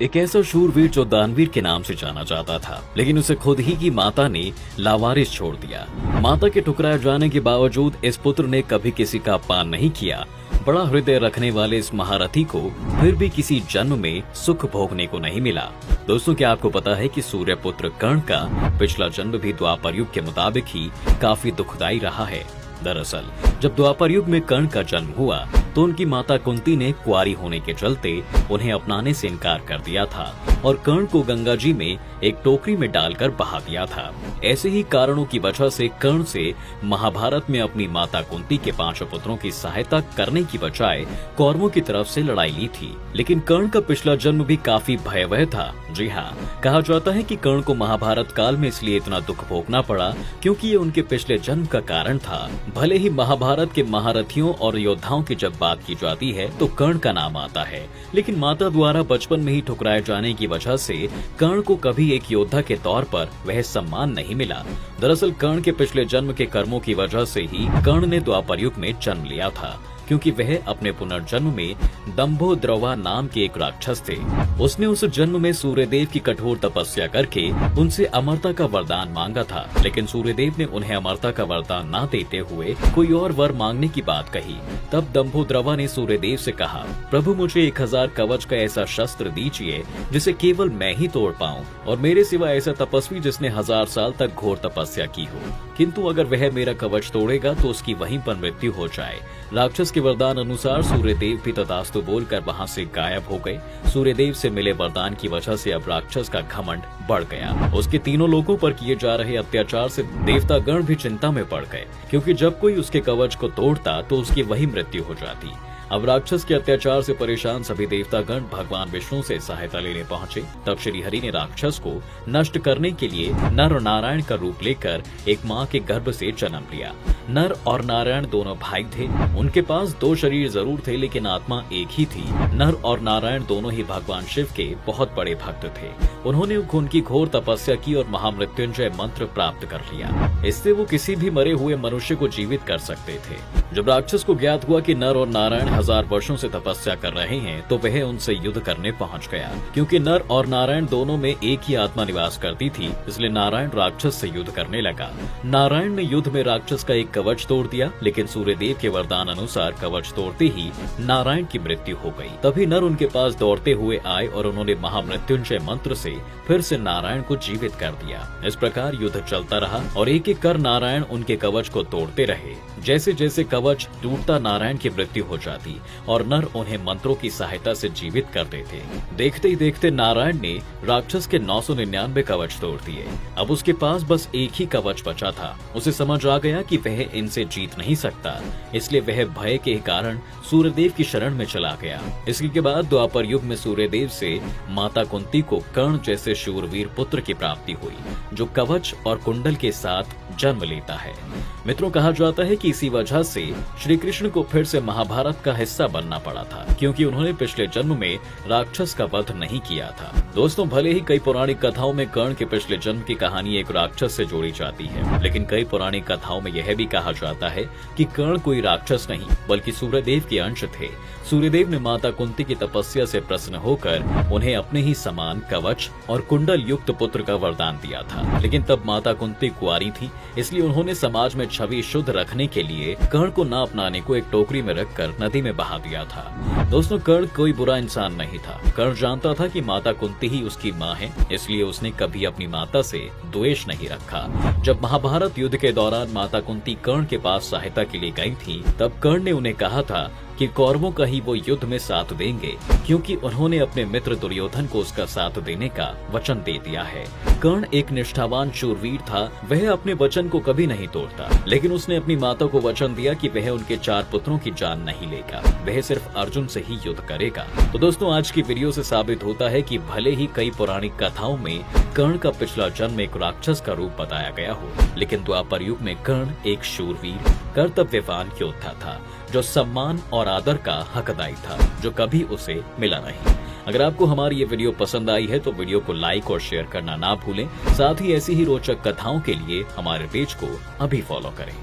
एक ऐसा शूरवीर जो दानवीर के नाम से जाना जाता था, लेकिन उसे खुद ही की माता ने लावारिस छोड़ दिया। माता के ठुकराए जाने के बावजूद इस पुत्र ने कभी किसी का अपमान नहीं किया। बड़ा हृदय रखने वाले इस महारथी को फिर भी किसी जन्म में सुख भोगने को नहीं मिला। दोस्तों, क्या आपको पता है कि सूर्य पुत्र कर्ण का पिछला जन्म भी द्वापर युग के मुताबिक ही काफी दुखदायी रहा है। दरअसल जब द्वापर युग में कर्ण का जन्म हुआ तो उनकी माता कुंती ने कुंवारी होने के चलते उन्हें अपनाने से इनकार कर दिया था और कर्ण को गंगा जी में एक टोकरी में डालकर बहा दिया था। ऐसे ही कारणों की वजह से कर्ण से महाभारत में अपनी माता कुंती के 5 पुत्रों की सहायता करने की बजाय कौरवों की तरफ से लड़ाई ली थी। लेकिन कर्ण का पिछला जन्म भी काफी भयावह था। जी हाँ, कहा जाता है कि कर्ण को महाभारत काल में इसलिए इतना दुख भोगना पड़ा क्योंकि ये उनके पिछले जन्म का कारण था। भले ही महाभारत के महारथियों और योद्धाओं की जब बात की जाती है तो कर्ण का नाम आता है, लेकिन माता द्वारा बचपन में ही ठुकराए जाने की वजह से कर्ण को कभी एक योद्धा के तौर पर वह सम्मान नहीं मिला। दरअसल कर्ण के पिछले जन्म के कर्मों की वजह से ही कर्ण ने द्वापर युग में जन्म लिया था, क्योंकि वह अपने पुनर्जन्म में दंभोद्रवा नाम के एक राक्षस थे। उसने उस जन्म में सूर्यदेव की कठोर तपस्या करके उनसे अमरता का वरदान मांगा था, लेकिन सूर्यदेव ने उन्हें अमरता का वरदान न देते हुए कोई और वर मांगने की बात कही। तब दंभोद्रवा ने सूर्यदेव से कहा, प्रभु मुझे 1000 कवच का ऐसा शस्त्र दीजिए जिसे केवल मैं ही तोड़ पाऊं और मेरे सिवा ऐसा तपस्वी जिसने 1000 साल तक घोर तपस्या की हो, किंतु अगर वह मेरा कवच तोड़ेगा तो उसकी वहीं पर मृत्यु हो जाए। राक्षस के वरदान अनुसार सूर्यदेव भी तथास्तु बोलकर वहां से गायब हो गए। सूर्यदेव से मिले वरदान की वजह से अब राक्षस का घमंड बढ़ गया। उसके तीनों लोगों पर किए जा रहे अत्याचार से देवतागण भी चिंता में पड़ गए, क्योंकि जब कोई उसके कवच को तोड़ता तो उसकी वही मृत्यु हो जाती। अब राक्षस के अत्याचार से परेशान सभी देवतागण भगवान विष्णु से सहायता लेने पहुंचे। तब श्री हरि ने राक्षस को नष्ट करने के लिए नर और नारायण का रूप लेकर एक मां के गर्भ से जन्म लिया। नर और नारायण दोनों भाई थे। उनके पास 2 शरीर जरूर थे, लेकिन आत्मा एक ही थी। नर और नारायण दोनों ही भगवान शिव के बहुत बड़े भक्त थे। उन्होंने उनकी घोर तपस्या की और महामृत्युंजय मंत्र प्राप्त कर लिया। इससे वो किसी भी मरे हुए मनुष्य को जीवित कर सकते थे। जब राक्षस को ज्ञात हुआ कि नर और नारायण 1000 वर्षों से तपस्या कर रहे हैं तो वह उनसे युद्ध करने पहुंच गया। क्योंकि नर और नारायण दोनों में एक ही आत्मा निवास करती थी, इसलिए नारायण राक्षस से युद्ध करने लगा। नारायण ने युद्ध में राक्षस का एक कवच तोड़ दिया, लेकिन सूर्यदेव के वरदान अनुसार कवच तोड़ते ही नारायण की मृत्यु हो गई। तभी नर उनके पास दौड़ते हुए आए और उन्होंने महामृत्युंजय मंत्र से फिर से नारायण को जीवित कर दिया। इस प्रकार युद्ध चलता रहा और एक एक कर नारायण उनके कवच को तोड़ते रहे। जैसे जैसे कवच टूटता नारायण की मृत्यु हो जाती और नर उन्हें मंत्रों की सहायता से जीवित करते थे। देखते ही देखते नारायण ने राक्षस के 999 कवच तोड़ दिए। अब उसके पास बस एक ही कवच बचा था। उसे समझ आ गया कि वह इनसे जीत नहीं सकता, इसलिए वह भय के कारण सूर्यदेव की शरण में चला गया। इसके बाद द्वापर युग में सूर्यदेव से माता कुंती को कर्ण जैसे शूरवीर पुत्र की प्राप्ति हुई, जो कवच और कुंडल के साथ जन्म लेता है। मित्रों, कहा जाता है कि इसी वजह से श्री कृष्ण को फिर से महाभारत का हिस्सा बनना पड़ा था, क्योंकि उन्होंने पिछले जन्म में राक्षस का वध नहीं किया था। दोस्तों, भले ही कई पौराणिक कथाओं में कर्ण के पिछले जन्म की कहानी एक राक्षस से जोड़ी जाती है, लेकिन कई पौराणिक कथाओं में यह भी कहा जाता है कि कर्ण कोई राक्षस नहीं बल्कि सूर्यदेव के अंश थे। सूर्यदेव ने माता कुंती की तपस्या से प्रसन्न होकर उन्हें अपने ही समान कवच और कुंडल युक्त पुत्र का वरदान दिया था। लेकिन तब माता कुंती कुंवारी थी, इसलिए उन्होंने समाज में छवि शुद्ध रखने के लिए कर्ण को न अपनाने को एक टोकरी में रखकर नदी में बहा दिया था। दोस्तों, कर्ण कोई बुरा इंसान नहीं था। कर्ण जानता था कि माता कुंती ही उसकी माँ है, इसलिए उसने कभी अपनी माता से द्वेष नहीं रखा। जब महाभारत युद्ध के दौरान माता कुंती कर्ण के पास सहायता के लिए गई थी, तब कर्ण ने उन्हें कहा था कि कौरवों का ही वो युद्ध में साथ देंगे, क्योंकि उन्होंने अपने मित्र दुर्योधन को उसका साथ देने का वचन दे दिया है। कर्ण एक निष्ठावान शूरवीर था। वह अपने वचन को कभी नहीं तोड़ता, लेकिन उसने अपनी माता को वचन दिया कि वह उनके 4 पुत्रों की जान नहीं लेगा, वह सिर्फ अर्जुन से ही युद्ध करेगा। तो दोस्तों, आज की वीडियो से साबित होता है कि भले ही कई पौराणिक कथाओं में कर्ण का पिछला जन्म एक राक्षस का रूप बताया गया हो, लेकिन द्वापर युग में कर्ण एक शूरवीर कर्तव्यवान योद्धा था, जो सम्मान और आदर का हकदार था, जो कभी उसे मिला नहीं। अगर आपको हमारी ये वीडियो पसंद आई है तो वीडियो को लाइक और शेयर करना ना भूलें। साथ ही ऐसी ही रोचक कथाओं के लिए हमारे पेज को अभी फॉलो करें।